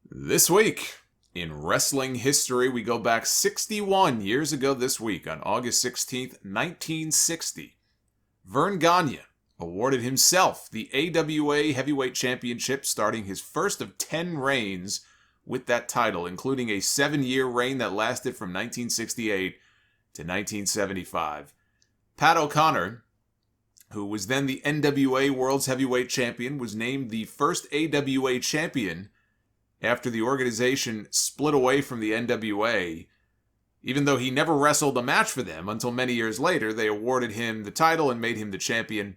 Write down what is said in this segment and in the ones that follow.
This week in wrestling history, we go back 61 years ago this week on August 16th, 1960. Verne Gagne awarded himself the AWA Heavyweight Championship, starting his first of 10 reigns with that title, including a 7-year reign that lasted from 1968 to 1975. Pat O'Connor, who was then the NWA World's Heavyweight Champion, was named the first AWA champion after the organization split away from the NWA. Even though he never wrestled a match for them until many years later, they awarded him the title and made him the champion.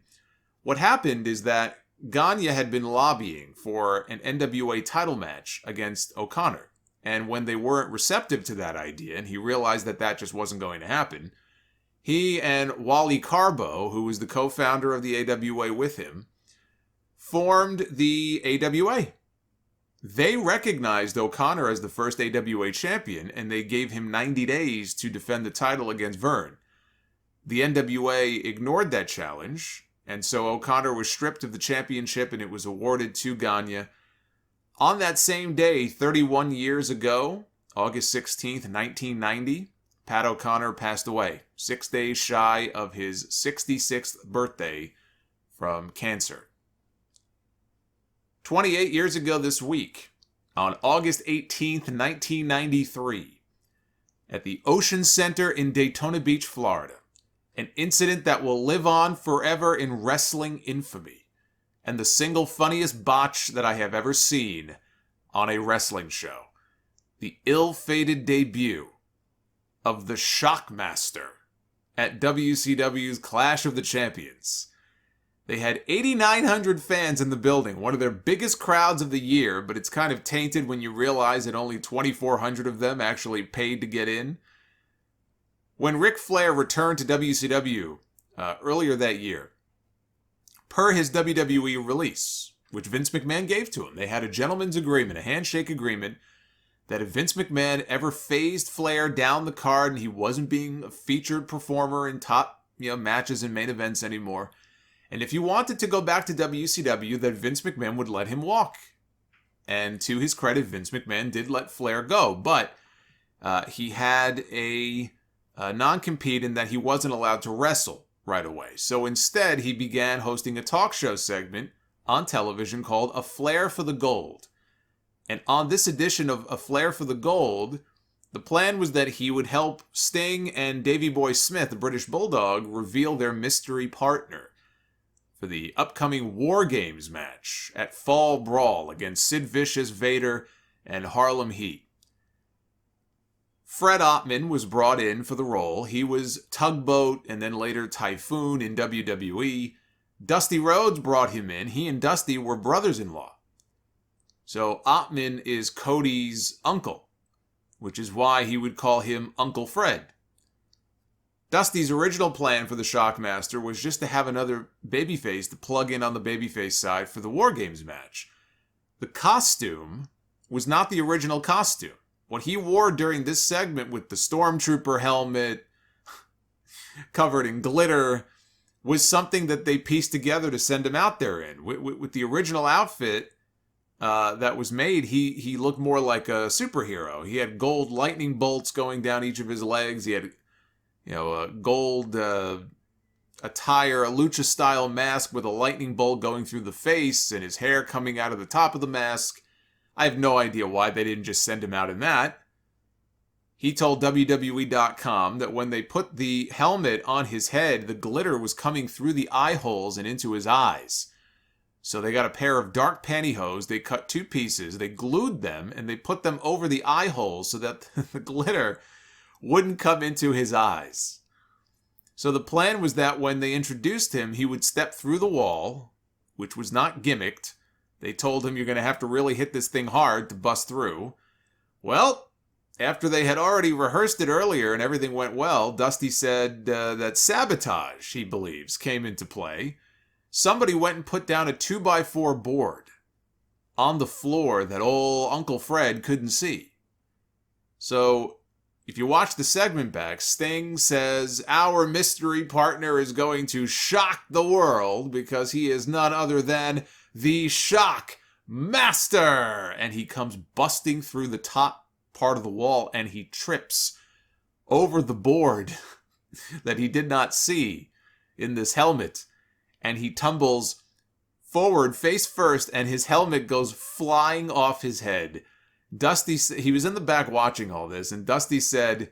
What happened is that Gagne had been lobbying for an NWA title match against O'Connor. And when they weren't receptive to that idea, and he realized that that just wasn't going to happen, he and Wally Carbo, who was the co-founder of the AWA with him, formed the AWA. They recognized O'Connor as the first AWA champion, and they gave him 90 days to defend the title against Verne. The NWA ignored that challenge, and so O'Connor was stripped of the championship and it was awarded to Gagne. On that same day, 31 years ago, August 16th, 1990, Pat O'Connor passed away, 6 days shy of his 66th birthday from cancer. 28 years ago this week, on August 18th, 1993, at the Ocean Center in Daytona Beach, Florida, an incident that will live on forever in wrestling infamy, and the single funniest botch that I have ever seen on a wrestling show. The ill-fated debut of the Shockmaster at WCW's Clash of the Champions. They had 8,900 fans in the building, one of their biggest crowds of the year, but it's kind of tainted when you realize that only 2,400 of them actually paid to get in. When Ric Flair returned to WCW earlier that year, per his WWE release, which Vince McMahon gave to him, they had a gentleman's agreement, a handshake agreement, that if Vince McMahon ever phased Flair down the card and he wasn't being a featured performer in top matches and main events anymore, and if you wanted to go back to WCW, that Vince McMahon would let him walk. And to his credit, Vince McMahon did let Flair go, but he had a non-compete in that he wasn't allowed to wrestle right away. So instead, he began hosting a talk show segment on television called A Flair for the Gold. And on this edition of A Flair for the Gold, the plan was that he would help Sting and Davey Boy Smith, the British Bulldog, reveal their mystery partner for the upcoming War Games match at Fall Brawl against Sid Vicious, Vader, and Harlem Heat. Fred Ottman was brought in for the role. He was Tugboat and then later Typhoon in WWE. Dusty Rhodes brought him in. He and Dusty were brothers-in-law. So Ottman is Cody's uncle, which is why he would call him Uncle Fred. Dusty's original plan for the Shockmaster was just to have another babyface to plug in on the babyface side for the War Games match. The costume was not the original costume. What he wore during this segment with the Stormtrooper helmet covered in glitter was something that they pieced together to send him out there in. With the original outfit that was made, he looked more like a superhero. He had gold lightning bolts going down each of his legs. He had a gold attire, a lucha-style mask with a lightning bolt going through the face and his hair coming out of the top of the mask. I have no idea why they didn't just send him out in that. He told WWE.com that when they put the helmet on his head, the glitter was coming through the eye holes and into his eyes. So they got a pair of dark pantyhose, they cut 2 pieces, they glued them, and they put them over the eye holes so that the glitter wouldn't come into his eyes. So the plan was that when they introduced him, he would step through the wall, which was not gimmicked. They told him, you're going to have to really hit this thing hard to bust through. Well, after they had already rehearsed it earlier and everything went well, Dusty said that sabotage, he believes, came into play. Somebody went and put down a 2x4 board on the floor that old Uncle Fred couldn't see. So if you watch the segment back, Sting says, our mystery partner is going to shock the world because he is none other than the Shockmaster. Master! And he comes busting through the top part of the wall, and he trips over the board that he did not see in this helmet. And he tumbles forward face first, and his helmet goes flying off his head. Dusty, he was in the back watching all this, and Dusty said,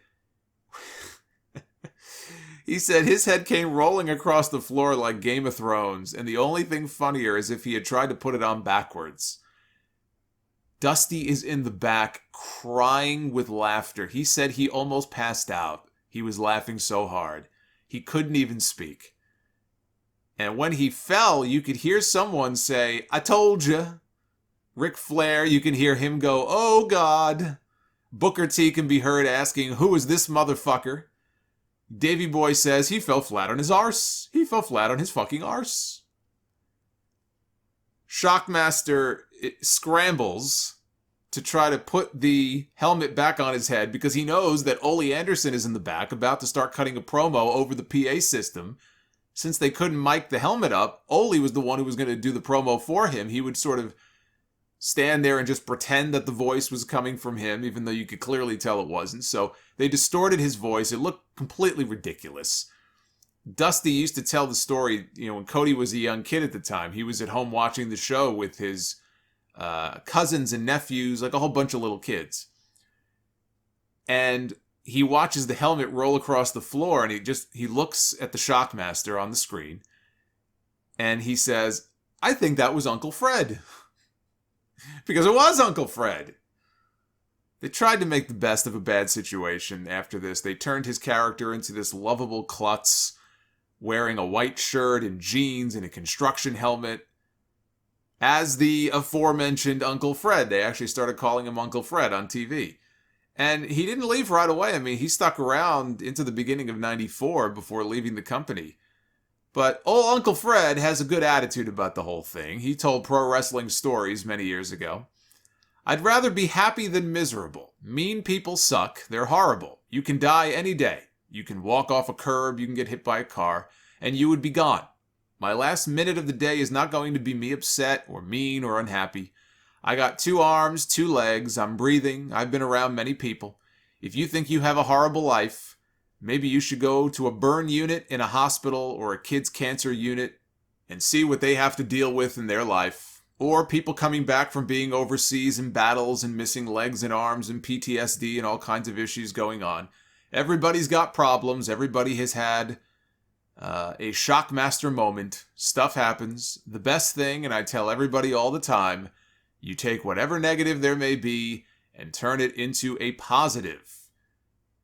he said his head came rolling across the floor like Game of Thrones, and the only thing funnier is if he had tried to put it on backwards. Dusty is in the back crying with laughter. He said he almost passed out. He was laughing so hard. He couldn't even speak. And when he fell, you could hear someone say, "I told you." Ric Flair, you can hear him go, "Oh God." Booker T can be heard asking, "Who is this motherfucker?" Davey Boy says he fell flat on his arse. He fell flat on his fucking arse. Shockmaster scrambles to try to put the helmet back on his head because he knows that Ole Anderson is in the back about to start cutting a promo over the PA system. Since they couldn't mic the helmet up, Ole was the one who was going to do the promo for him. He would sort of stand there and just pretend that the voice was coming from him, even though you could clearly tell it wasn't. So they distorted his voice. It looked completely ridiculous. Dusty used to tell the story, when Cody was a young kid at the time. He was at home watching the show with his cousins and nephews, like a whole bunch of little kids. And he watches the helmet roll across the floor, and he looks at the Shockmaster on the screen, and he says, "I think that was Uncle Fred." Because it was Uncle Fred. They tried to make the best of a bad situation after this. They turned his character into this lovable klutz, wearing a white shirt and jeans and a construction helmet, as the aforementioned Uncle Fred. They actually started calling him Uncle Fred on TV. And he didn't leave right away. I mean, he stuck around into the beginning of '94 before leaving the company. But old Uncle Fred has a good attitude about the whole thing. He told pro wrestling stories many years ago. "I'd rather be happy than miserable. Mean people suck. They're horrible. You can die any day. You can walk off a curb, you can get hit by a car, and you would be gone. My last minute of the day is not going to be me upset or mean or unhappy. I got 2 arms, 2 legs, I'm breathing, I've been around many people. If you think you have a horrible life, maybe you should go to a burn unit in a hospital or a kids' cancer unit and see what they have to deal with in their life. Or people coming back from being overseas in battles and missing legs and arms and PTSD and all kinds of issues going on. Everybody's got problems. Everybody has had a Shockmaster moment. Stuff happens. The best thing, and I tell everybody all the time, you take whatever negative there may be and turn it into a positive."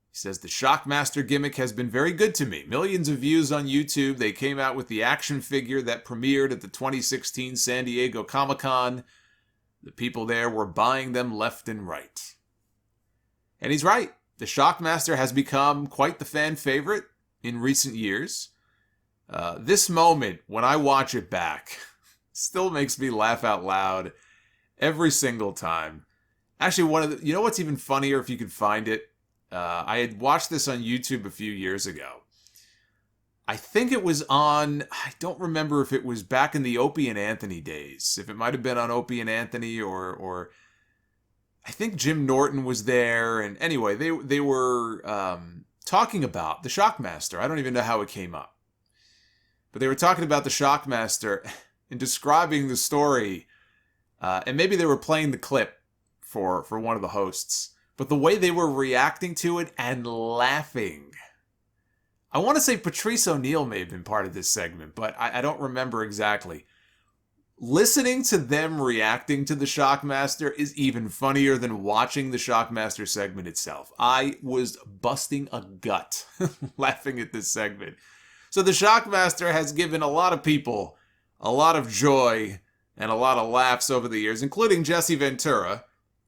He says, "The Shockmaster gimmick has been very good to me. Millions of views on YouTube. They came out with the action figure that premiered at the 2016 San Diego Comic-Con. The people there were buying them left and right." And he's right. The Shockmaster has become quite the fan favorite in recent years. This moment, when I watch it back, still makes me laugh out loud every single time. Actually, you know what's even funnier if you could find it? I had watched this on YouTube a few years ago. I think it was on, I don't remember if it was back in the Opie and Anthony days. If it might have been on Opie and Anthony or I think Jim Norton was there. And anyway, they were talking about the Shockmaster. I don't even know how it came up. But they were talking about the Shockmaster and describing the story. And maybe they were playing the clip for one of the hosts. But the way they were reacting to it and laughing. I want to say Patrice O'Neal may have been part of this segment, but I don't remember exactly. Listening to them reacting to the Shockmaster is even funnier than watching the Shockmaster segment itself. I was busting a gut laughing at this segment. So the Shockmaster has given a lot of people a lot of joy and a lot of laughs over the years, including Jesse Ventura,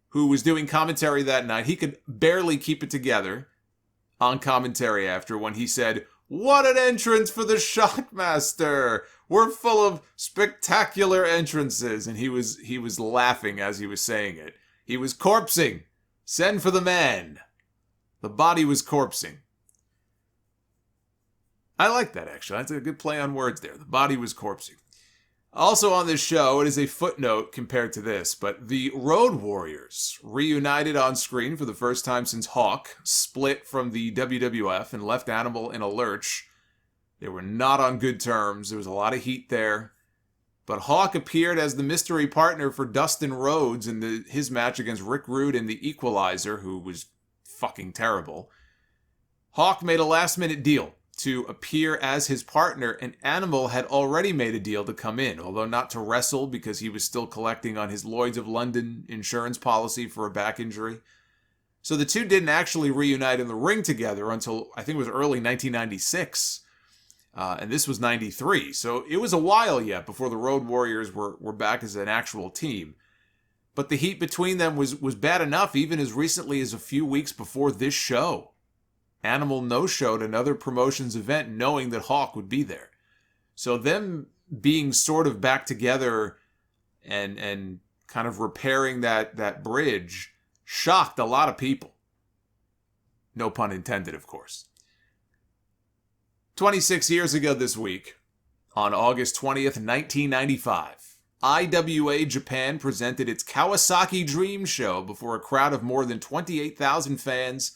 who was doing commentary that night. He could barely keep it together on commentary after when he said, "What an entrance for the Shockmaster! We're full of spectacular entrances." And he was laughing as he was saying it. He was corpsing. Send for the man. The body was corpsing. I like that, actually. That's a good play on words there. The body was corpsing. Also on this show, it is a footnote compared to this, but the Road Warriors reunited on screen for the first time since Hawk split from the WWF and left Animal in a lurch. They were not on good terms. There was a lot of heat there. But Hawk appeared as the mystery partner for Dustin Rhodes in his match against Rick Rude and the Equalizer, who was fucking terrible. Hawk made a last-minute deal to appear as his partner, and Animal had already made a deal to come in, although not to wrestle because he was still collecting on his Lloyd's of London insurance policy for a back injury. So the two didn't actually reunite in the ring together until, I think it was early 1996. And this was 93. So it was a while yet before the Road Warriors were back as an actual team. But the heat between them was bad enough even as recently as a few weeks before this show. Animal no-showed another promotions event knowing that Hawk would be there. So them being sort of back together and kind of repairing that bridge shocked a lot of people. No pun intended, of course. 26 years ago this week, on August 20th, 1995, IWA Japan presented its Kawasaki Dream Show before a crowd of more than 28,000 fans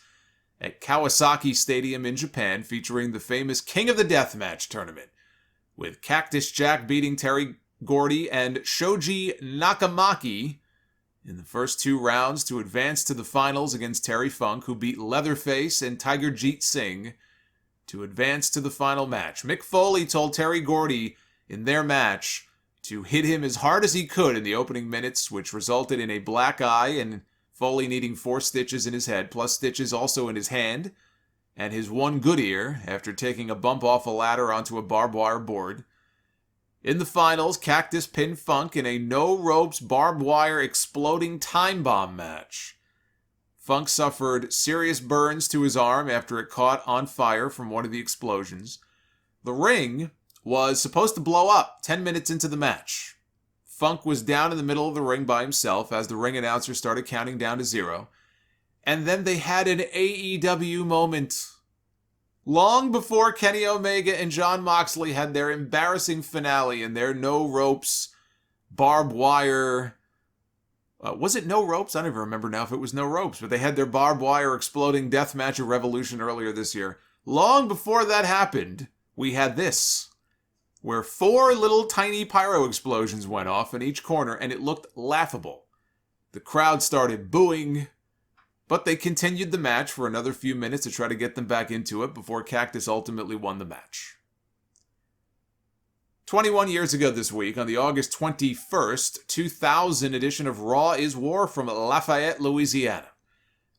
at Kawasaki Stadium in Japan, featuring the famous King of the Deathmatch tournament, with Cactus Jack beating Terry Gordy and Shoji Nakamaki in the first two rounds to advance to the finals against Terry Funk, who beat Leatherface and Tiger Jeet Singh to advance to the final match. Mick Foley told Terry Gordy in their match to hit him as hard as he could in the opening minutes, which resulted in a black eye and Foley needing 4 stitches in his head, plus stitches also in his hand, and his one good ear after taking a bump off a ladder onto a barbed wire board. In the finals, Cactus pinned Funk in a no-ropes barbed wire exploding time bomb match. Funk suffered serious burns to his arm after it caught on fire from one of the explosions. The ring was supposed to blow up 10 minutes into the match. Funk was down in the middle of the ring by himself as the ring announcer started counting down to 0. And then they had an AEW moment. Long before Kenny Omega and Jon Moxley had their embarrassing finale in their no-ropes, barbed wire... was it no ropes? I don't even remember now if it was no ropes, but they had their barbed wire exploding deathmatch at Revolution earlier this year. Long before that happened, we had this, where 4 little tiny pyro explosions went off in each corner, and it looked laughable. The crowd started booing, but they continued the match for another few minutes to try to get them back into it before Cactus ultimately won the match. 21 years ago this week, on the August 21st, 2000 edition of Raw is War from Lafayette, Louisiana,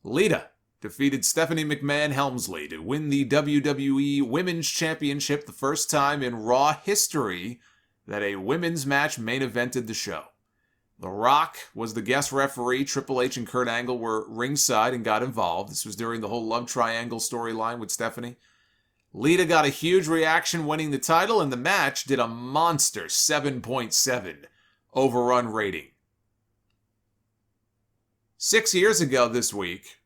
Lita defeated Stephanie McMahon Helmsley to win the WWE Women's Championship, the first time in Raw history that a women's match main evented the show. The Rock was the guest referee. Triple H and Kurt Angle were ringside and got involved. This was during the whole love triangle storyline with Stephanie. Lita got a huge reaction winning the title, and the match did a monster 7.7 overrun rating. 6 years ago this week,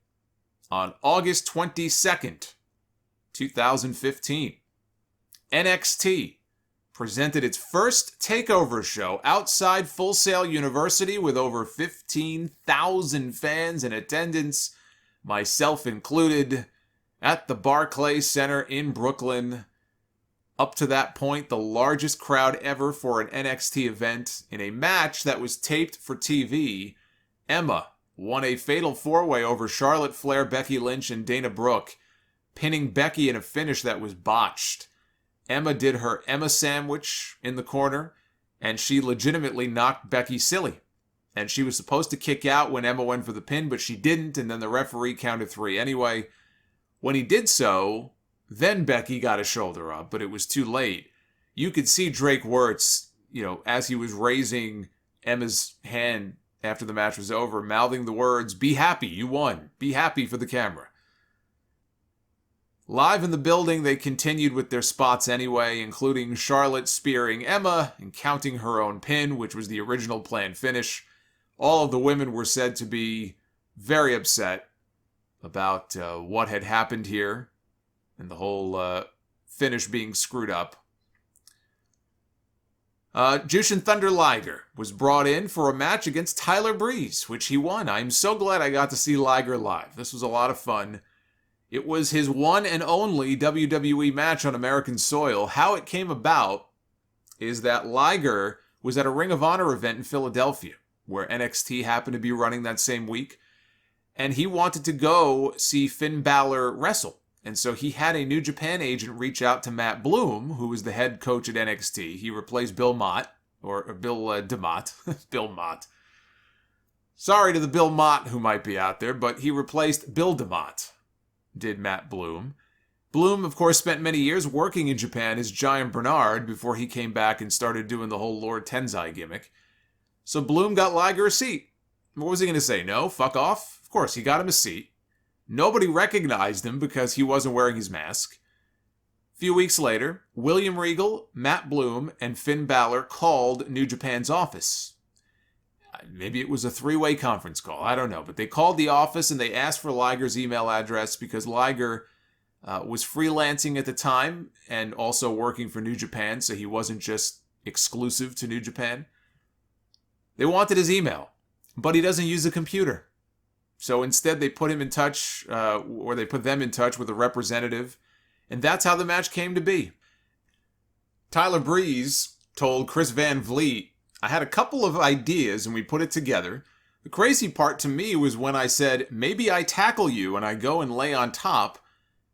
on August 22nd, 2015, NXT presented its first takeover show outside Full Sail University with over 15,000 fans in attendance, myself included, at the Barclays Center in Brooklyn. Up to that point, the largest crowd ever for an NXT event. In a match that was taped for TV, Emma won a fatal 4-way over Charlotte Flair, Becky Lynch, and Dana Brooke, pinning Becky in a finish that was botched. Emma did her Emma sandwich in the corner, and she legitimately knocked Becky silly. And she was supposed to kick out when Emma went for the pin, but she didn't, and then the referee counted 3 anyway. When he did so, then Becky got a shoulder up, but it was too late. You could see Drake Wirtz, as he was raising Emma's hand after the match was over, mouthing the words, "Be happy, you won. Be happy," for the camera. Live in the building, they continued with their spots anyway, including Charlotte spearing Emma and counting her own pin, which was the original planned finish. All of the women were said to be very upset about what had happened here and the whole finish being screwed up. Jushin Thunder Liger was brought in for a match against Tyler Breeze, which he won. I'm so glad I got to see Liger live. This was a lot of fun. It was his one and only WWE match on American soil. How it came about is that Liger was at a Ring of Honor event in Philadelphia, where NXT happened to be running that same week, and he wanted to go see Finn Balor wrestle. And so he had a New Japan agent reach out to Matt Bloom, who was the head coach at NXT. He replaced Bill Mott, or Bill DeMott. Bill Mott. Sorry to the Bill Mott who might be out there, but he replaced Bill DeMott, did Matt Bloom. Bloom, of course, spent many years working in Japan as Giant Bernard before he came back and started doing the whole Lord Tensai gimmick. So Bloom got Liger a seat. What was he going to say? No? Fuck off? Of course, he got him a seat. Nobody recognized him because he wasn't wearing his mask. A few weeks later, William Regal, Matt Bloom, and Finn Balor called New Japan's office. Maybe it was a three-way conference call. I don't know. But they called the office and they asked for Liger's email address because Liger was freelancing at the time and also working for New Japan, so he wasn't just exclusive to New Japan. They wanted his email, but he doesn't use a computer. So instead, they put him in touch, or they put them in touch with a representative, and that's how the match came to be. Tyler Breeze told Chris Van Vliet, I had a couple of ideas and we put it together. The crazy part to me was when I said, maybe I tackle you and I go and lay on top,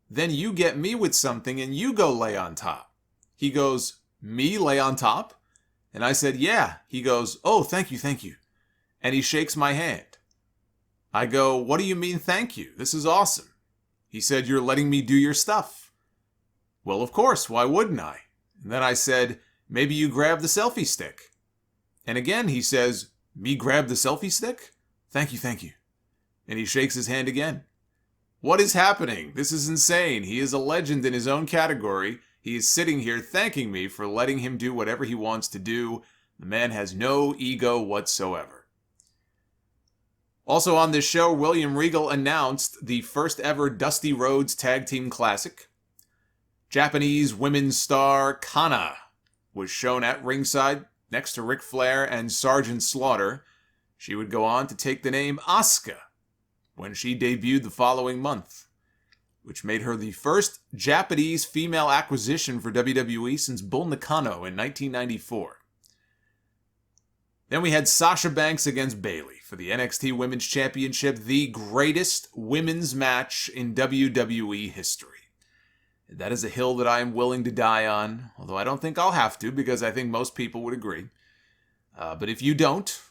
then you get me with something and you go lay on top. He goes, me lay on top? And I said, yeah. He goes, oh, thank you. And he shakes my hand. I go, what do you mean thank you? This is awesome. He said, you're letting me do your stuff. Well, of course, why wouldn't I? And then I said, maybe you grab the selfie stick. And again, he says, me grab the selfie stick? Thank you. And he shakes his hand again. What is happening? This is insane. He is a legend in his own category. He is sitting here thanking me for letting him do whatever he wants to do. The man has no ego whatsoever. Also on this show, William Regal announced the first ever Dusty Rhodes Tag Team Classic. Japanese women's star Kana was shown at ringside next to Ric Flair and Sergeant Slaughter. She would go on to take the name Asuka when she debuted the following month, which made her the first Japanese female acquisition for WWE since Bull Nakano in 1994. Then we had Sasha Banks against Bayley for the NXT Women's Championship, the greatest women's match in WWE history. That is a hill that I am willing to die on, although I don't think I'll have to because I think most people would agree. But if you don't,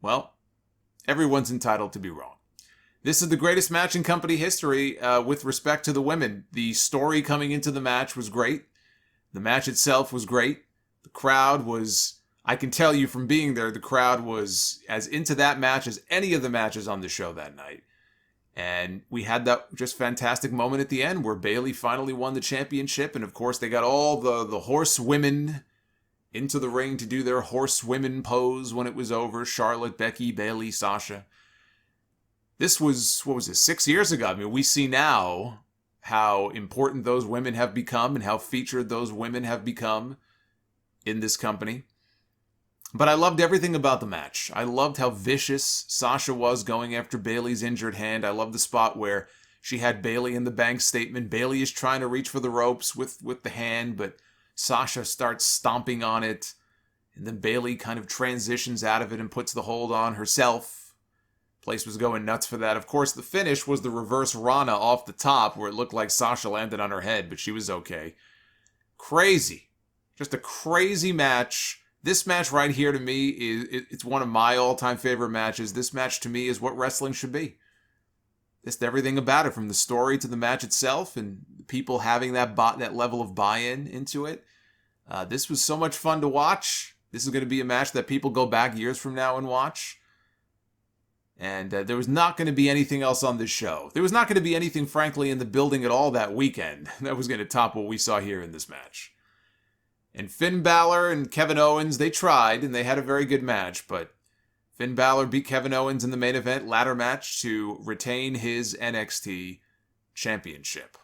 well, everyone's entitled to be wrong. This is the greatest match in company history with respect to the women. The story coming into the match was great. The match itself was great. The crowd was, I can tell you from being there, the crowd was as into that match as any of the matches on the show that night. And we had that just fantastic moment at the end where Bayley finally won the championship. And of course, they got all the horsewomen into the ring to do their horsewomen pose when it was over. Charlotte, Becky, Bayley, Sasha. This was, 6 years ago? I mean, we see now how important those women have become and how featured those women have become in this company. But I loved everything about the match. I loved how vicious Sasha was going after Bayley's injured hand. I loved the spot where she had Bayley in the bank statement. Bayley is trying to reach for the ropes with the hand, but Sasha starts stomping on it. And then Bayley kind of transitions out of it and puts the hold on herself. Place was going nuts for that. Of course, the finish was the reverse Rana off the top where it looked like Sasha landed on her head, but she was okay. Crazy. Just a crazy match. This match right here to me, it's one of my all-time favorite matches. This match to me is what wrestling should be. Just everything about it, from the story to the match itself and people having that level of buy-in into it. This was so much fun to watch. This is going to be a match that people go back years from now and watch. And there was not going to be anything else on this show. There was not going to be anything, frankly, in the building at all that weekend that was going to top what we saw here in this match. And Finn Balor and Kevin Owens, they tried, and they had a very good match, but Finn Balor beat Kevin Owens in the main event ladder match to retain his NXT championship.